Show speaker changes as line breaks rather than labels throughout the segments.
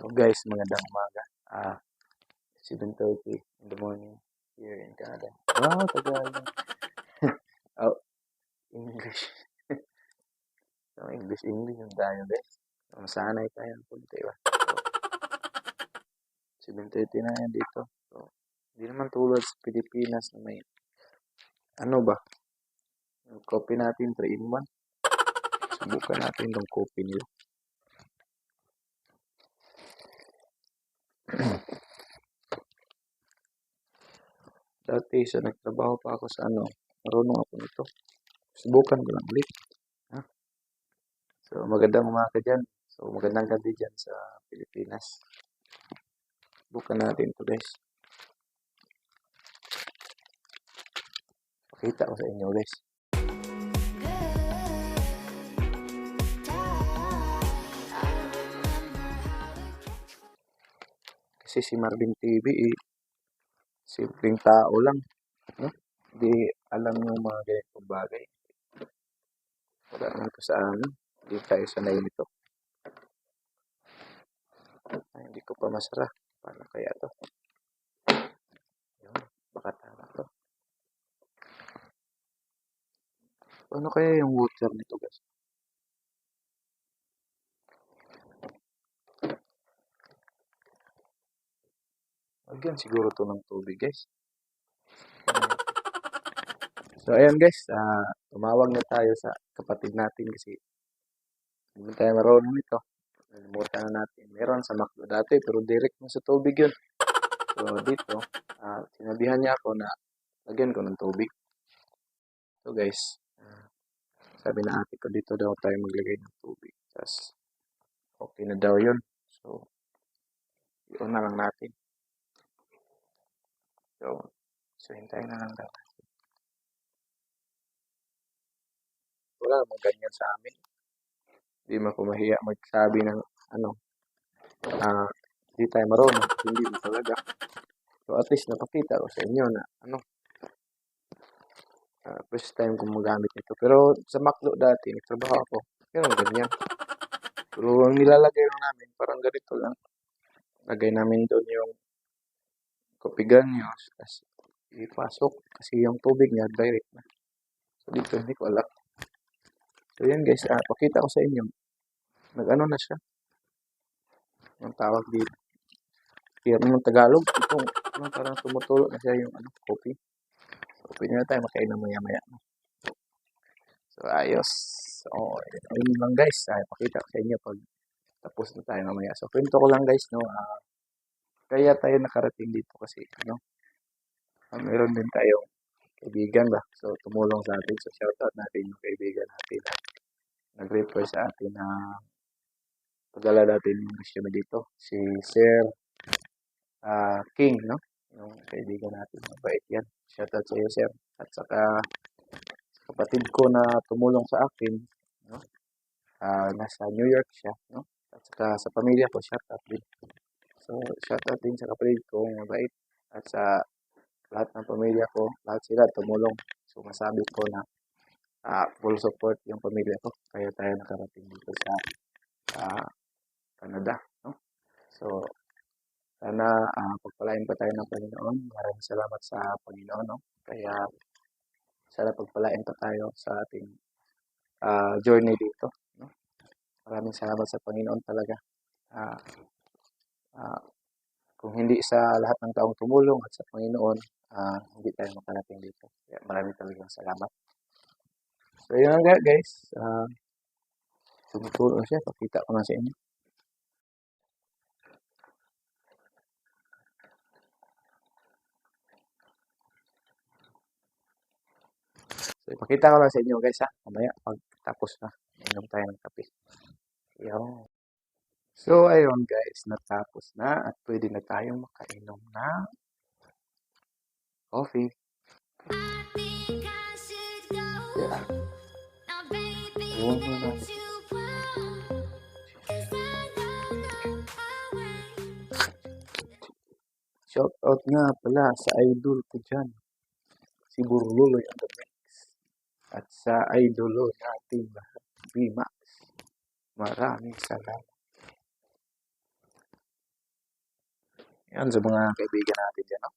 Guys, magandang umaga. 7:30 in the morning here in Canada. Wow, Tagalog. Oh, English. English yung tayo, guys. Masanay tayo ng punti ba? So, 7:30 na yan dito. So, hindi naman tulad sa Pilipinas na may, ano ba? Yung coffee natin, 3 in 1. Subukan natin yung coffee nila. Dati sa nagtrabaho pa ako sa marunong ako nito. Subukan ko lang ulit. So, magandang umaga dyan. So, magandang gabi dyan sa Pilipinas. Subukan natin ito, guys. Pakita ko sa inyo, guys. Kasi si Marvin TV, simpleng tao lang. No? Hindi alam yung mga ganitong bagay. Wala naman ko sa hindi tayo sanay nito. Ay, hindi ko pa masara. Paano kaya to? Yun, baka tama to. Paano kaya yung water nito, guys? Lagyan siguro to ng tubig, guys. So, ayan guys, tumawag na tayo sa kapatid natin kasi hindi tayo marunong nito. Nalimutan na natin. Meron sa McDo dati pero direct na sa tubig yun. So, dito, sinabihan niya ako na lagyan ko ng tubig. So guys, sabi na ate ko dito daw tayo maglagay ng tubig. Tapos, okay na daw yun. So, yun na lang natin. So hintayin na lang daw. Wala namang ganyan sa amin. Hindi mo ko mahiya magsabi ng hindi tayo marunong. Hindi mo talaga. So at least napakita ko sa inyo na first time kong magamit ito. Pero sa McDo dati, nagtrabaho ako. Pero ganyan. Pero ang nilalagay lang namin, parang ganito lang. Lagay namin doon yung kopigan nyo. Tapos ipasok. Kasi yung tubig niya, direct na. So dito, hindi ko alam. So yan guys, pakita ko sa inyo. Nag-ano na siya. Yung tawag dito. Kaya ng Tagalog, itong parang tumutulo na siya yung coffee. So pwede na tayo makain na maya-maya. So ayos. So ayun lang guys. Pakita ko sa inyo pag tapos na tayo mamaya. So kwento ko lang guys, no. Kaya tayo nakarating dito kasi meron din tayong kaibigan ba. So tumulong sa atin. So shoutout natin yung kaibigan natin na nag-refer sa atin na pagdala natin yung resume dito. Si Sir King, no? Yung kaibigan natin. Mabait yan. Shoutout sa iyo, Sir. At saka kapatid ko na tumulong sa akin, no? Nasa New York siya, no? At saka sa pamilya ko, shoutout din. So, shoutout din sa kapatid ko, mabait. At sa lahat ng pamilya ko, lahat sila tumulong. So, masabi ko na full support yung pamilya ko. Kaya tayo nakarating dito sa Canada, no? So, sana pagpalain pa tayo ng Panginoon. Maraming salamat sa Panginoon, no? Kaya sana pagpalain pa tayo sa ating journey dito, no? Maraming salamat sa Panginoon talaga. Kung hindi sa lahat ng taong tumulong at sa Panginoon, hindi tayo makarating dito. Kaya maraming talagang salamat. So, yun nga guys. Tumutulong siya. Pakita ko na sa inyo. So, ipakita ko lang sa inyo guys mamaya pagtapos na. Inom tayo ng kape. Yan. So, ayun guys. Natapos na at pwede na tayong makainom ng coffee. Yeah. Shout out nga pala sa idol ko dyan. Si Burluloy on the mix. At sa idolo natin lahat, B-Max. Maraming salamat. Yan sa mga kaibigan natin dyan, no?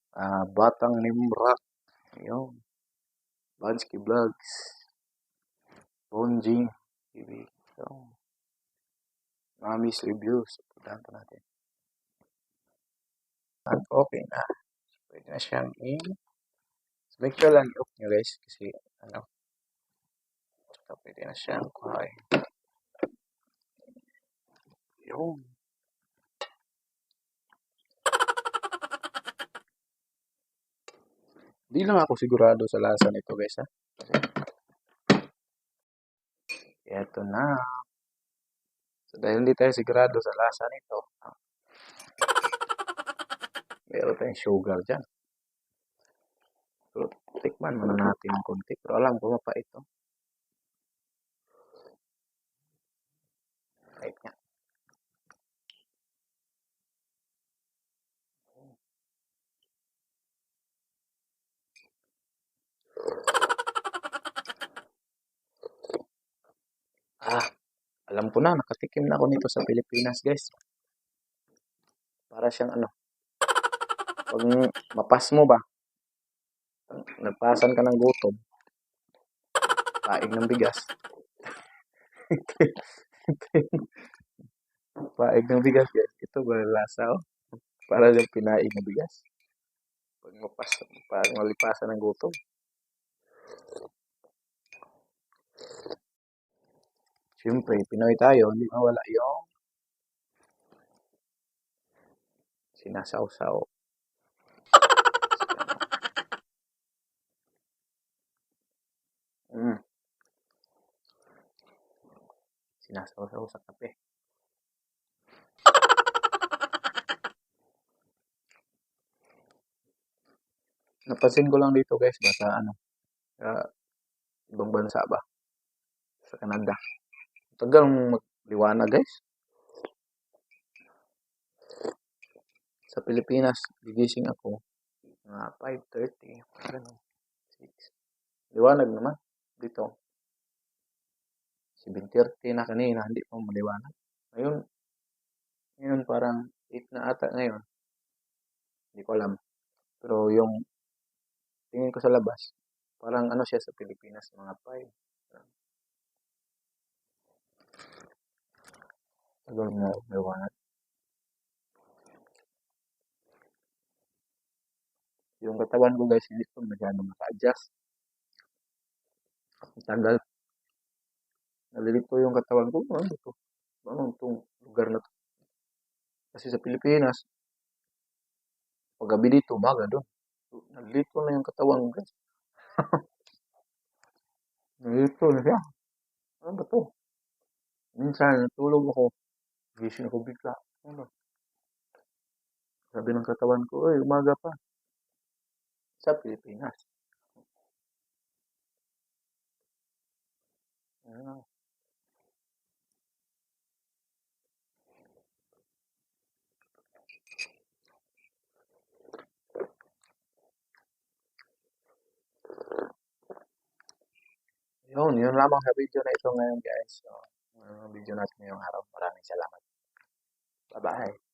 Batang Nimrak. Yun. Bansky Vlogs. Bonjing TV. So, Mami's Reviews. Puntahan pa natin. At okay na. Pwede na siyang make sure lang i-off nyo guys. Kasi, so, pwede na siyang kuhain. Yun. Di lang ako sigurado sa lasa nito guys ha. Eto na. So dahil hindi tayo sigurado sa lasa nito, meron tayong sugar dyan. So tikman muna natin ng konti. Pero alam ko mapait ito. Pait nga. Alam ko na, nakatikim na ako nito sa Pilipinas guys. Para siyang pag mapas mo ba, nagpasan ka ng gutom, paig ng bigas. Paig ng bigas guys. Ito ba lasa oh? Para siyang pinaig ng bigas. Pag malipasan ng gutom. Siyempre, Pinoy tayo, hindi mawala yung sinasawsaw. Sinasawsaw sa kape. Napansin ko lang dito guys, basta sa ibang bansa ba? Sa Canada. Tagal magliwanag guys. Sa Pilipinas, gigising ako. Mga 5:30. Ganun. 6. Liwanag naman. Dito. 7:30 na kanina. Hindi pa maliwanag. Ngayon parang 8 na ata ngayon. Hindi ko alam. Pero yung tingin ko sa labas, parang siya sa Pilipinas, mga 5. Tagal na liwanag. Yung katawan ko guys, hindi ko masyadong maka-adjust. Ang tagal. Nalilito yung katawan ko. Ano ito? Ano itong lugar na to? Kasi sa Pilipinas, pag gabi dito, umaga doon. Nalilito na yung katawan ko guys. Nalilito na siya. Ano ba to? Minsan, natulog ako. Gising ako bigla. Ano? Sabi ng katawan ko, umaga pa. Sa Pilipinas. Ano? Yun lamang sa video na ito ngayon guys. So, video natin ngayong araw. Maraming salamat. Bye-bye.